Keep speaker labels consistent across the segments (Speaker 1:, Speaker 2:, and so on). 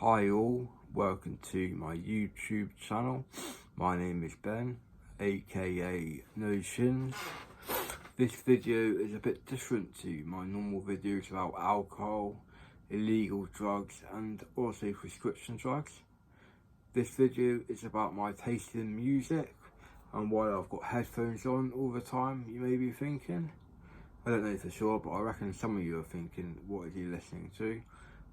Speaker 1: Hi all, welcome to my YouTube channel. My name is Ben, aka No Shins. This video is a bit different to my normal videos about alcohol, illegal drugs and also prescription drugs. This video is about my taste in music and why I've got headphones on all the time, you may be thinking. I don't know for sure, but I reckon some of you are thinking, what is he listening to?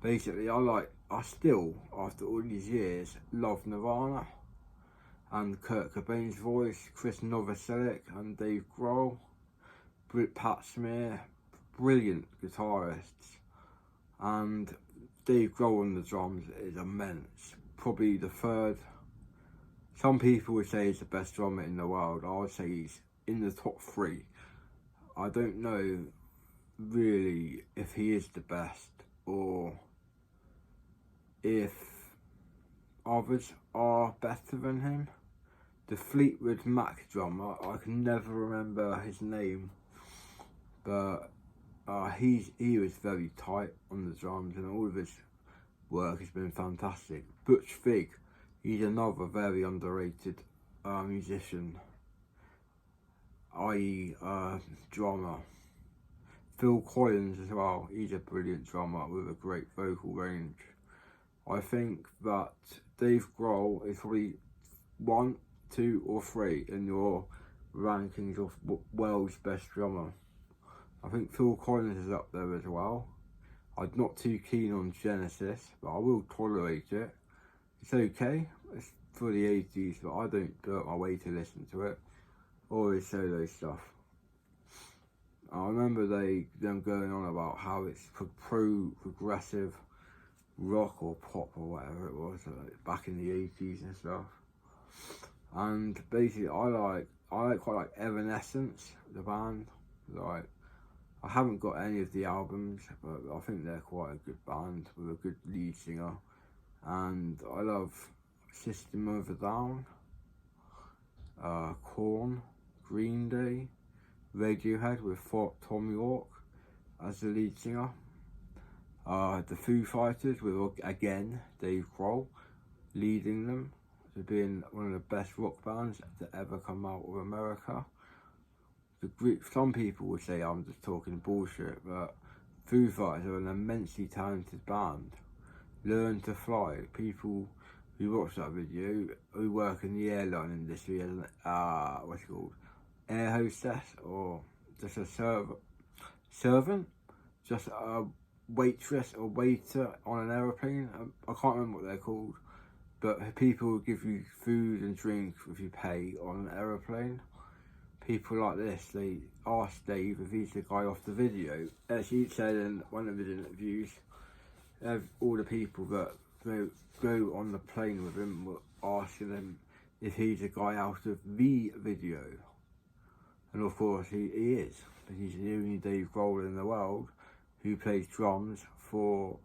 Speaker 1: Basically, I still, after all these years, love Nirvana and Kurt Cobain's voice, Chris Novoselic and Dave Grohl, Pat Smear, brilliant guitarists, and Dave Grohl on the drums is immense. Probably the third. Some people would say he's the best drummer in the world. I would say he's in the top 3. I don't know really if he is the best or if others are better than him. The Fleetwood Mac drummer, I can never remember his name, but he was very tight on the drums and all of his work has been fantastic. Butch Vig, he's another very underrated musician, i.e. drummer. Phil Collins as well, he's a brilliant drummer with a great vocal range. I think that Dave Grohl is probably 1, 2 or 3 in your rankings of world's best drummer. I think Phil Collins is up there as well. I'm not too keen on Genesis, but I will tolerate it. It's okay, it's for the 80s, but I don't do it my way to listen to it. Or his solo stuff. I remember them going on about how it's progressive rock or pop or whatever it was, like back in the 80s and stuff. And basically I quite like Evanescence, the band. Like, I haven't got any of the albums, but I think they're quite a good band with a good lead singer. And I love System of a Down, Korn, Green Day, Radiohead with Tom York as the lead singer. The Foo Fighters with, again, Dave Grohl leading them to being one of the best rock bands to ever come out of America. Some people would say I'm just talking bullshit, but Foo Fighters are an immensely talented band. Learn to Fly. People who watch that video who work in the airline industry as an what's it called, air hostess or just a servant, just a waitress or waiter on an aeroplane. I can't remember what they're called, but people will give you food and drink if you pay on an aeroplane. People like this, they asked Dave if he's the guy off the video. As he said in one of his interviews, all the people that go on the plane with him were asking him if he's the guy out of the video. And of course he is, but he's the only Dave Grohl in the world who did play drums for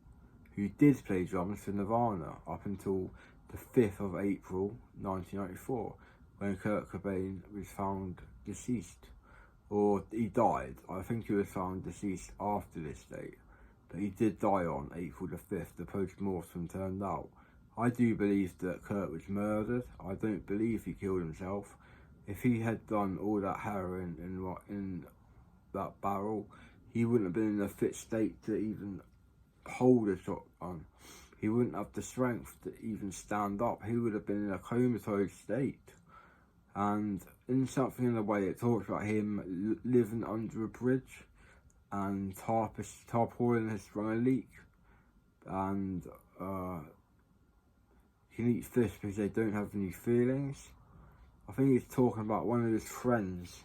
Speaker 1: Nirvana up until the 5th of April 1994, when Kurt Cobain was found deceased, or he died. I think he was found deceased after this date, but he did die on April the 5th, the post-mortem turned out. I do believe that Kurt was murdered. I don't believe he killed himself. If he had done all that heroin in that barrel, he wouldn't have been in a fit state to even hold a shotgun. He wouldn't have the strength to even stand up. He would have been in a comatose state. And in something in the way it talks about him living under a bridge and tarpaulin has sprung a leak, and he can eat fish because they don't have any feelings. I think he's talking about one of his friends'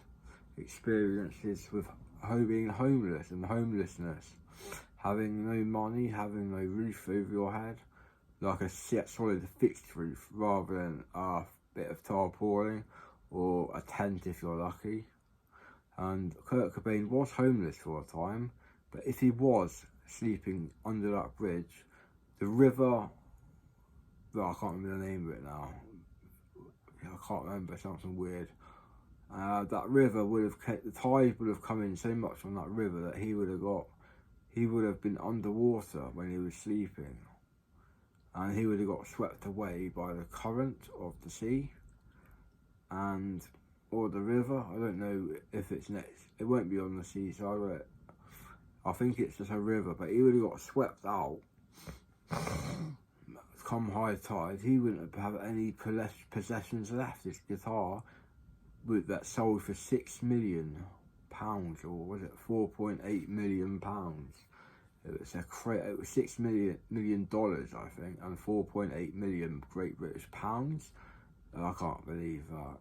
Speaker 1: experiences with being homeless and homelessness, having no money, having no roof over your head, like a solid fixed roof rather than a bit of tarpaulin or a tent if you're lucky. And Kurt Cobain was homeless for a time, but if he was sleeping under that bridge, the river, I can't remember the name of it now, I can't remember, something weird. That river the tide would have come in so much on that river that he would have been underwater when he was sleeping. and he would have got swept away by the current of the sea or the river. I don't know if it's next. It won't be on the seaside, will it? I think it's just a river, but he would have got swept out. Come high tide, he wouldn't have any possessions left. His guitar that sold for £6 million, or was it £4.8 million? It was $6 million, I think, and 4.8 million Great British pounds. I can't believe that.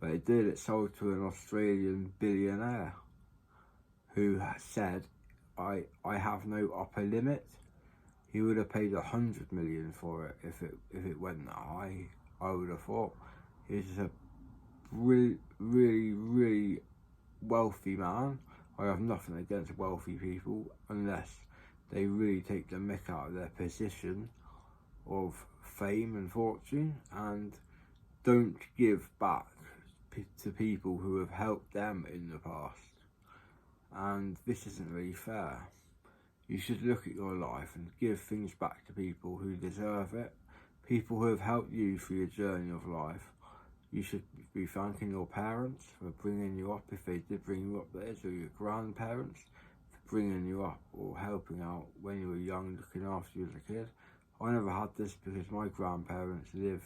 Speaker 1: But it did. It sold to an Australian billionaire who said, I have no upper limit. He would have paid 100 million for it if it went that high. I would have thought. He's a really wealthy man. I have nothing against wealthy people unless they really take the mick out of their position of fame and fortune and don't give back to people who have helped them in the past. And this isn't really fair. You should look at your life and give things back to people who deserve it, people who have helped you through your journey of life. You should be thanking your parents for bringing you up, if they did bring you up there, or your grandparents for bringing you up or helping out when you were young, looking after you as a kid. I never had this because my grandparents live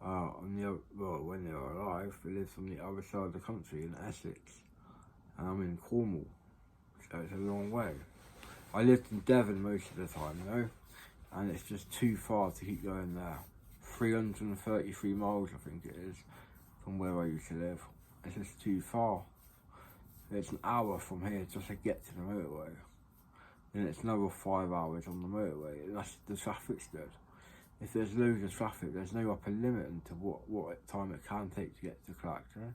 Speaker 1: when they were alive, they lived on the other side of the country in Essex, and I'm in Cornwall, so it's a long way. I lived in Devon most of the time, and it's just too far to keep going there. 333 miles, I think it is, from where I used to live. It's just too far. It's an hour from here just to get to the motorway. Then it's another 5 hours on the motorway, and the traffic's good. If there's loads of traffic, there's no upper limit into what time it can take to get to Clacton.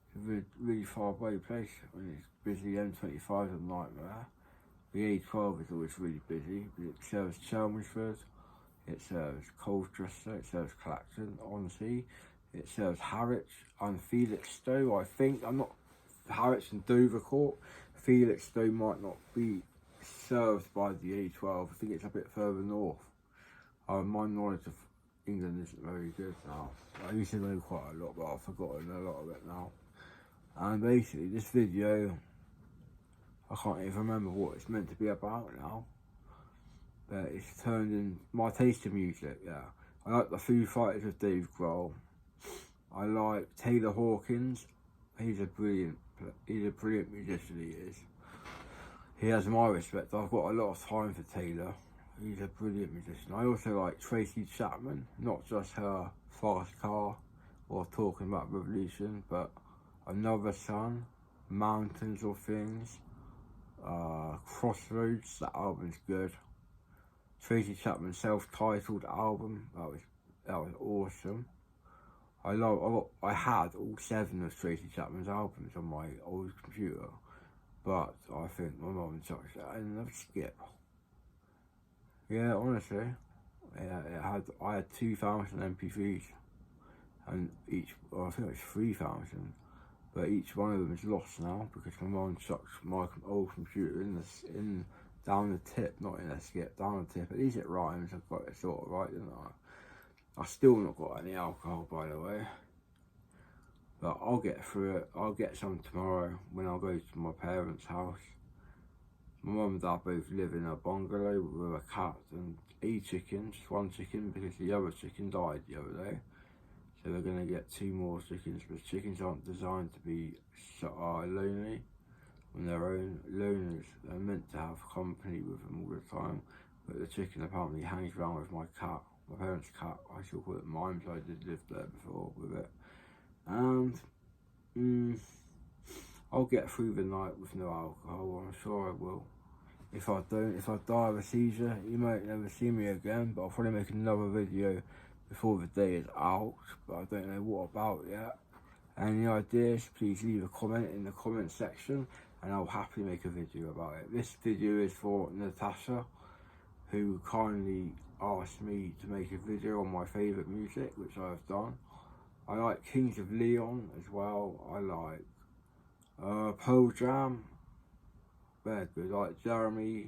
Speaker 1: It's a really far away place. When it's busy, M25 is a nightmare. The A12 is always really busy, but it serves Chelmsford, it serves Colchester, it serves Clacton on Sea, it serves Harwich and Felixstowe, I think. I'm not Harwich and Dovercourt. Felixstowe might not be served by the A12. I think it's a bit further north. My knowledge of England isn't very good now. I used to know quite a lot, but I've forgotten a lot of it now. And basically, this video, I can't even remember what it's meant to be about now. But it's turned in my taste in music, yeah. I like the Foo Fighters with Dave Grohl. I like Taylor Hawkins. He's a brilliant musician, he is. He has my respect. I've got a lot of time for Taylor. He's a brilliant musician. I also like Tracy Chapman, not just her Fast Car or Talking About Revolution, but Another Sun, Mountains of Things, Crossroads, that album's good. Tracy Chapman's self-titled album, that was awesome. I had all 7 of Tracy Chapman's albums on my old computer, but I think my mum chucked that in the skip. Yeah, honestly, I had 2,000 MP3s, and I think it was 3,000, but each one of them is lost now because my mum chucked my old computer down the tip, not in a skip, down the tip. At least it rhymes. I've got it sort of right, didn't I? I've still not got any alcohol, by the way, but I'll get through it. I'll get some tomorrow when I go to my parents' house. My mum and dad both live in a bungalow with a cat and 8 chickens, 1 chicken because the other chicken died the other day. So they're going to get 2 more chickens, but chickens aren't designed to be lonely on their own. Loners, they're meant to have company with them all the time, but the chicken apparently hangs around with my cat, my parents' cat. I shall call it mine, because I did live there before with it. And I'll get through the night with no alcohol, I'm sure I will. If I die of a seizure, you might never see me again, but I'll probably make another video before the day is out, but I don't know what about yet. Any ideas, please leave a comment in the comment section, and I'll happily make a video about it. This video is for Natasha, who kindly asked me to make a video on my favourite music, which I have done. I like Kings of Leon as well. I like Pearl Jam. They're good. I like Jeremy.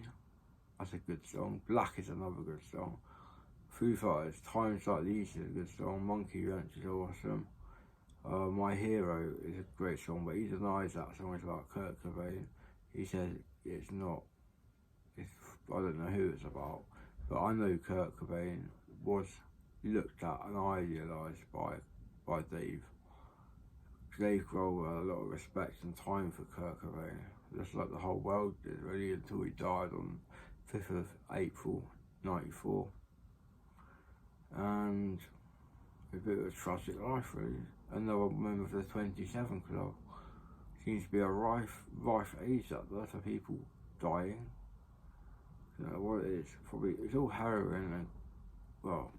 Speaker 1: That's a good song. Black is another good song. Foo Fighters, Times Like These is a good song. Monkey Wrench is awesome. My Hero is a great song, but he denies that song is about Kurt Cobain. He says it's not. I don't know who it's about, but I know Kurt Cobain was looked at and idealised by Dave. Dave Grohl had a lot of respect and time for Kurt Cobain, just like the whole world did, really, until he died on 5th of April, 94. And a bit of a tragic life, really. Another member of the 27 Club. Seems to be a rife age up there for people dying. You know what it is? Probably it's all heroin and, well,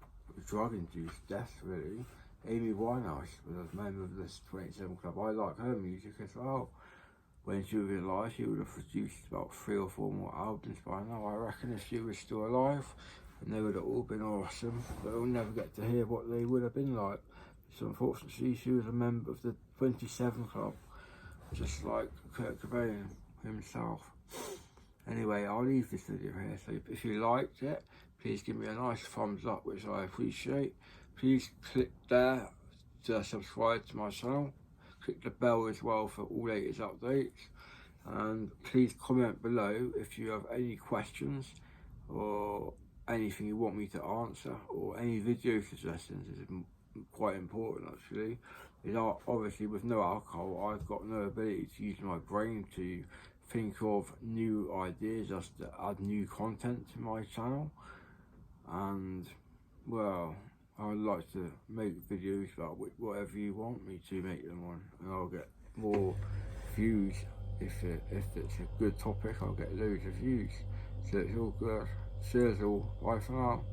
Speaker 1: drug-induced death, really. Amy Winehouse was a member of this 27 Club. I like her music as well. When she was alive, she would have produced about 3 or 4 more albums by now. I reckon if she was still alive, and they would have all been awesome, but we'll never get to hear what they would have been like. So unfortunately, she was a member of the 27 Club, just like Kurt Cobain himself. Anyway, I'll leave this video here, so if you liked it, please give me a nice thumbs up, which I appreciate. Please click there to subscribe to my channel. Click the bell as well for all latest updates. And please comment below if you have any questions or anything you want me to answer, or any video suggestions. Is quite important, actually. You know, obviously with no alcohol, I've got no ability to use my brain to think of new ideas, just to add new content to my channel. And, well, I would like to make videos about whatever you want me to make them on, and I'll get more views. If it's a good topic, I'll get loads of views. So it's all good. Cheers all. Bye for now.